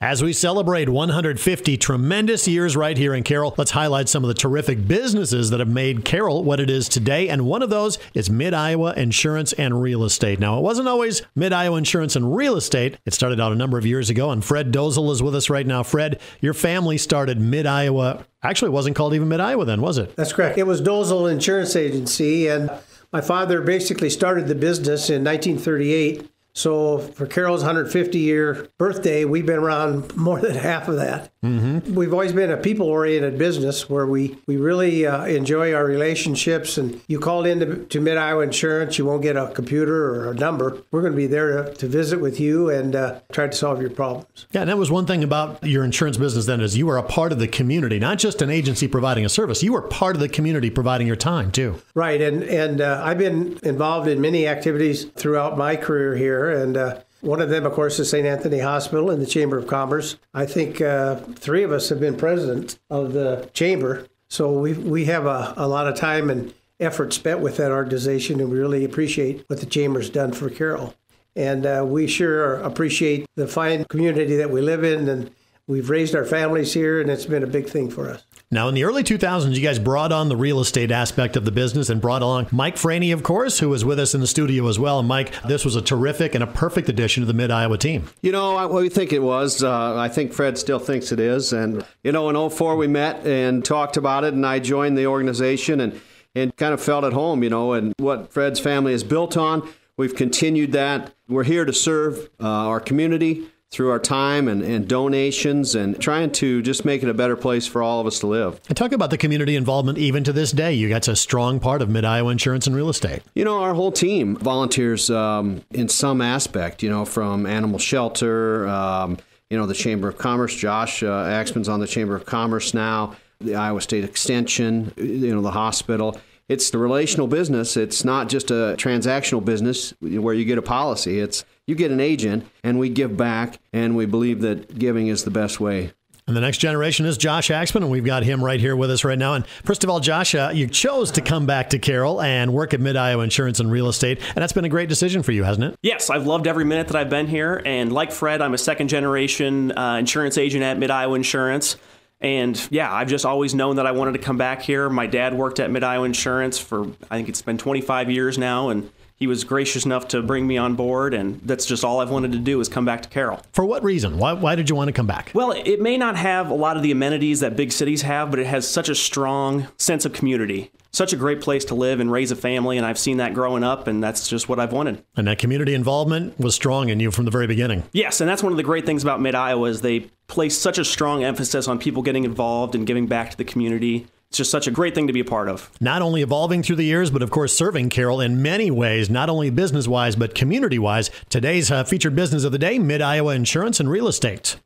As we celebrate 150 tremendous years right here in Carroll, let's highlight some of the terrific businesses that have made Carroll what it is today. And one of those is Mid-Iowa Insurance and Real Estate. Now, it wasn't always Mid-Iowa Insurance and Real Estate. It started out a number of years ago, and Fred Dozal is with us right now. Fred, your family started Mid-Iowa. Actually, it wasn't called even Mid-Iowa then, was it? That's correct. It was Dozal Insurance Agency, and my father basically started the business in 1938. So for Carroll's 150-year birthday, we've been around more than half of that. Mm-hmm. We've always been a people-oriented business where we really enjoy our relationships. And you called in to Mid-Iowa Insurance, you won't get a computer or a number. We're going to be there to visit with you and try to solve your problems. Yeah, and that was one thing about your insurance business then is you were a part of the community, not just an agency providing a service. You were part of the community providing your time, too. Right, and I've been involved in many activities throughout my career here. And one of them, of course, is St. Anthony Hospital and the Chamber of Commerce. I think three of us have been president of the Chamber. So we have a lot of time and effort spent with that organization, and we really appreciate what the Chamber's done for Carroll. And we sure appreciate the fine community that we live in, and we've raised our families here, and it's been a big thing for us. Now, in the early 2000s, you guys brought on the real estate aspect of the business and brought along Mike Franey, of course, who was with us in the studio as well. And Mike, this was a terrific and a perfect addition to the Mid-Iowa team. You know, we think it was. I think Fred still thinks it is. And, you know, in 2004, we met and talked about it, and I joined the organization and kind of felt at home, you know, and what Fred's family is built on. We've continued that. We're here to serve our community through our time and donations and trying to just make it a better place for all of us to live. And talk about the community involvement even to this day. You got a strong part of Mid-Iowa Insurance and Real Estate. You know, our whole team volunteers in some aspect, you know, from animal shelter, you know, the Chamber of Commerce. Josh Axman's on the Chamber of Commerce now, the Iowa State Extension, you know, the hospital. It's the relational business. It's not just a transactional business where you get a policy. It's you get an agent, and we give back, and we believe that giving is the best way. And the next generation is Josh Axman, and we've got him right here with us right now. And first of all, Josh, you chose to come back to Carroll and work at Mid-Iowa Insurance and Real Estate, and that's been a great decision for you, hasn't it? Yes, I've loved every minute that I've been here, and like Fred, I'm a second-generation insurance agent at Mid-Iowa Insurance. And yeah, I've just always known that I wanted to come back here. My dad worked at Mid-Iowa Insurance for, I think it's been 25 years now, and he was gracious enough to bring me on board, and that's just all I've wanted to do is come back to Carroll. For what reason? Why did you want to come back? Well, it may not have a lot of the amenities that big cities have, but it has such a strong sense of community. Such a great place to live and raise a family, and I've seen that growing up, and that's just what I've wanted. And that community involvement was strong in you from the very beginning. Yes, and that's one of the great things about Mid-Iowa is they place such a strong emphasis on people getting involved and giving back to the community. It's just such a great thing to be a part of. Not only evolving through the years, but of course serving Carroll in many ways, not only business-wise, but community-wise. Today's featured business of the day, Mid-Iowa Insurance and Real Estate.